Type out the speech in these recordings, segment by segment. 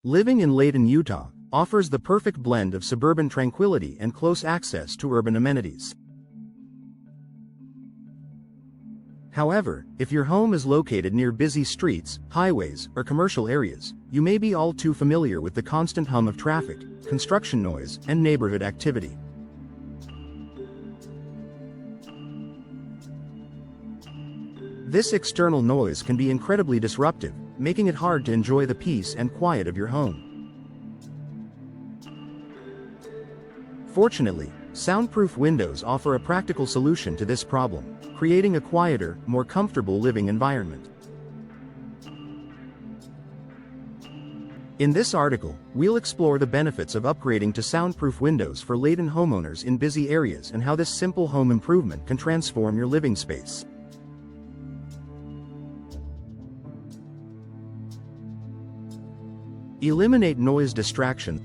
Living in Layton, Utah, offers the perfect blend of suburban tranquility and close access to urban amenities. However, if your home is located near busy streets, highways, or commercial areas, you may be all too familiar with the constant hum of traffic, construction noise, and neighborhood activity. This external noise can be incredibly disruptive, making it hard to enjoy the peace and quiet of your home. Fortunately, soundproof windows offer a practical solution to this problem, creating a quieter, more comfortable living environment. In this article, we'll explore the benefits of upgrading to soundproof windows for Layton homeowners in busy areas and how this simple home improvement can transform your living space. Eliminate noise distraction.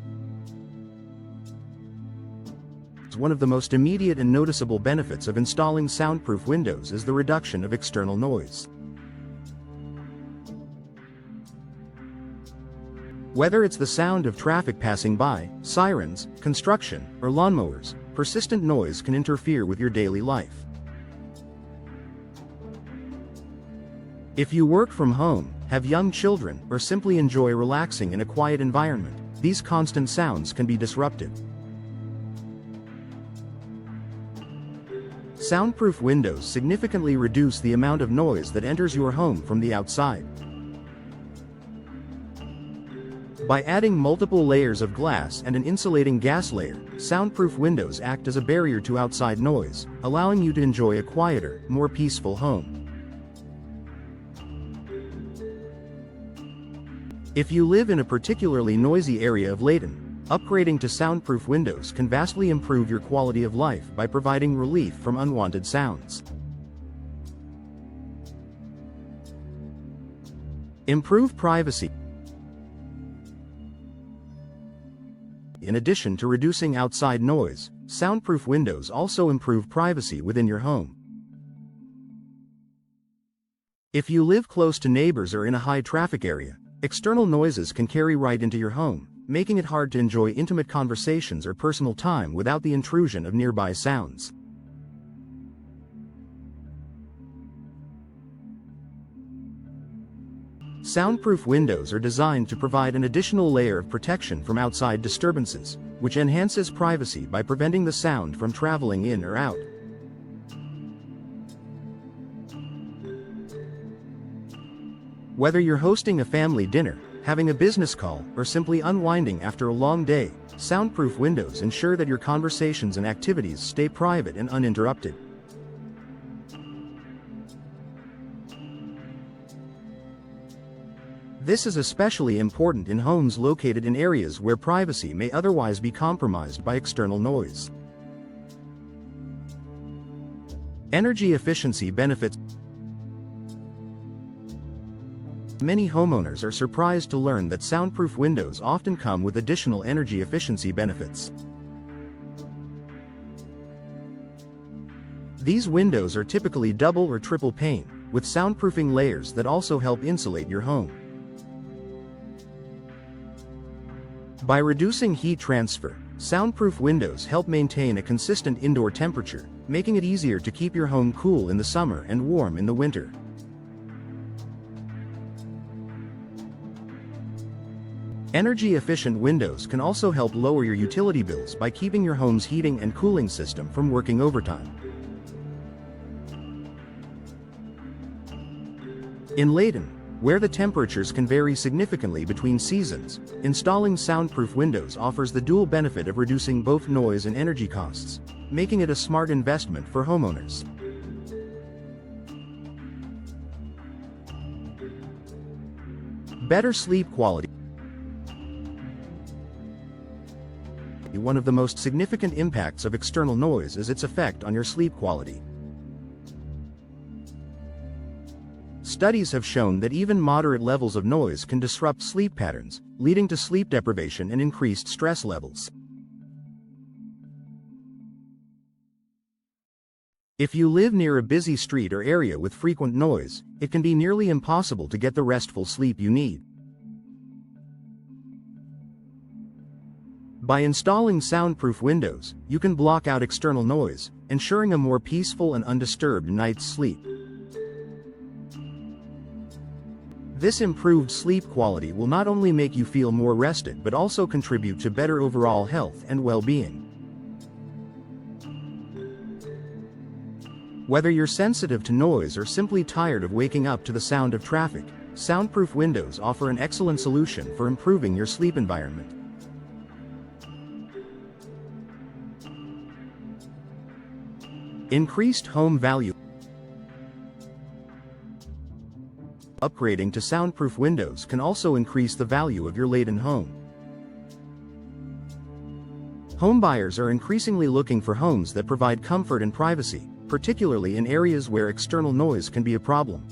One of the most immediate and noticeable benefits of installing soundproof windows is the reduction of external noise. Whether it's the sound of traffic passing by, sirens, construction, or lawnmowers, persistent noise can interfere with your daily life. If you work from home, have young children, or simply enjoy relaxing in a quiet environment, these constant sounds can be disruptive. Soundproof windows significantly reduce the amount of noise that enters your home from the outside. By adding multiple layers of glass and an insulating gas layer, soundproof windows act as a barrier to outside noise, allowing you to enjoy a quieter, more peaceful home. If you live in a particularly noisy area of Layton, upgrading to soundproof windows can vastly improve your quality of life by providing relief from unwanted sounds. Improve privacy. In addition to reducing outside noise, soundproof windows also improve privacy within your home. If you live close to neighbors or in a high-traffic area, external noises can carry right into your home, making it hard to enjoy intimate conversations or personal time without the intrusion of nearby sounds. Soundproof windows are designed to provide an additional layer of protection from outside disturbances, which enhances privacy by preventing the sound from traveling in or out. Whether you're hosting a family dinner, having a business call, or simply unwinding after a long day, soundproof windows ensure that your conversations and activities stay private and uninterrupted. This is especially important in homes located in areas where privacy may otherwise be compromised by external noise. Energy efficiency benefits. Many homeowners are surprised to learn that soundproof windows often come with additional energy efficiency benefits. These windows are typically double or triple pane, with soundproofing layers that also help insulate your home. By reducing heat transfer, soundproof windows help maintain a consistent indoor temperature, making it easier to keep your home cool in the summer and warm in the winter. Energy-efficient windows can also help lower your utility bills by keeping your home's heating and cooling system from working overtime. In Layton, where the temperatures can vary significantly between seasons, installing soundproof windows offers the dual benefit of reducing both noise and energy costs, making it a smart investment for homeowners. Better sleep quality. One of the most significant impacts of external noise is its effect on your sleep quality. Studies have shown that even moderate levels of noise can disrupt sleep patterns, leading to sleep deprivation and increased stress levels. If you live near a busy street or area with frequent noise, it can be nearly impossible to get the restful sleep you need. By installing soundproof windows, you can block out external noise, ensuring a more peaceful and undisturbed night's sleep. This improved sleep quality will not only make you feel more rested but also contribute to better overall health and well-being. Whether you're sensitive to noise or simply tired of waking up to the sound of traffic, soundproof windows offer an excellent solution for improving your sleep environment. Increased home value. Upgrading to soundproof windows can also increase the value of your Layton home. Homebuyers are increasingly looking for homes that provide comfort and privacy, particularly in areas where external noise can be a problem.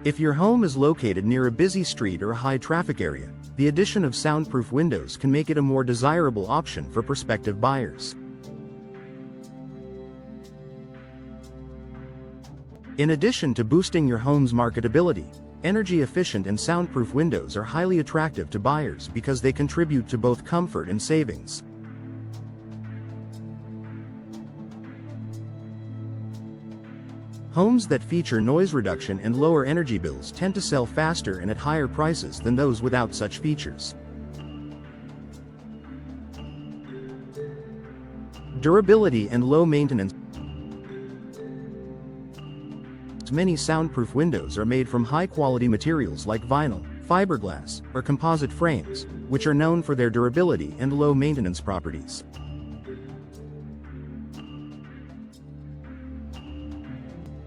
If your home is located near a busy street or a high-traffic area, the addition of soundproof windows can make it a more desirable option for prospective buyers. In addition to boosting your home's marketability, energy-efficient and soundproof windows are highly attractive to buyers because they contribute to both comfort and savings. Homes that feature noise reduction and lower energy bills tend to sell faster and at higher prices than those without such features. Durability and low maintenance. Many soundproof windows are made from high-quality materials like vinyl, fiberglass, or composite frames, which are known for their durability and low maintenance properties.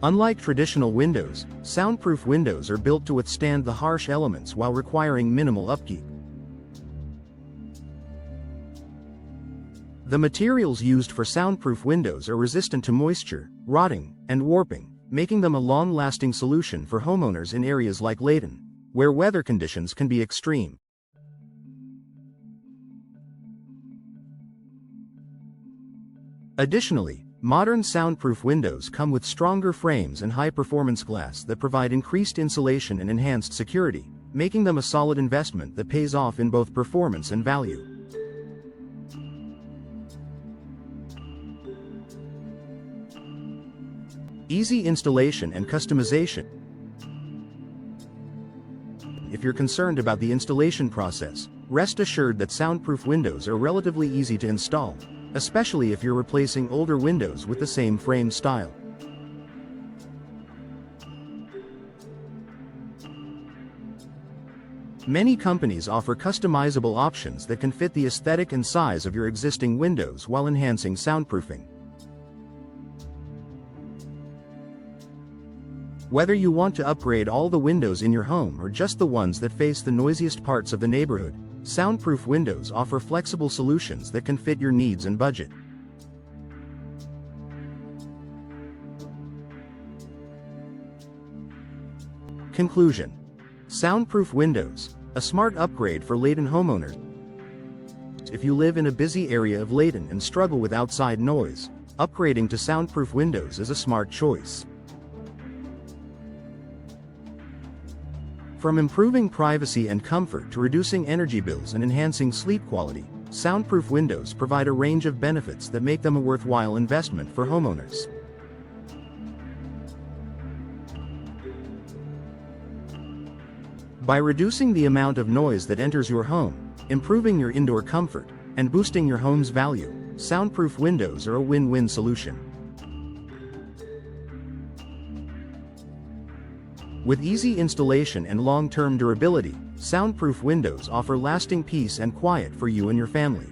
Unlike traditional windows, soundproof windows are built to withstand the harsh elements while requiring minimal upkeep. The materials used for soundproof windows are resistant to moisture, rotting, and warping, making them a long-lasting solution for homeowners in areas like Layton, where weather conditions can be extreme. Additionally, modern soundproof windows come with stronger frames and high-performance glass that provide increased insulation and enhanced security, making them a solid investment that pays off in both performance and value. Easy installation and customization. If you're concerned about the installation process, rest assured that soundproof windows are relatively easy to install, especially if you're replacing older windows with the same frame style. Many companies offer customizable options that can fit the aesthetic and size of your existing windows while enhancing soundproofing. Whether you want to upgrade all the windows in your home or just the ones that face the noisiest parts of the neighborhood, soundproof windows offer flexible solutions that can fit your needs and budget. Conclusion: soundproof windows, a smart upgrade for Layton homeowners. If you live in a busy area of Layton and struggle with outside noise, upgrading to soundproof windows is a smart choice. From improving privacy and comfort to reducing energy bills and enhancing sleep quality, soundproof windows provide a range of benefits that make them a worthwhile investment for homeowners. By reducing the amount of noise that enters your home, improving your indoor comfort, and boosting your home's value, soundproof windows are a win-win solution. With easy installation and long-term durability, soundproof windows offer lasting peace and quiet for you and your family.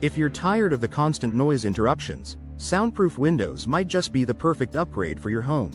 If you're tired of the constant noise interruptions, soundproof windows might just be the perfect upgrade for your home.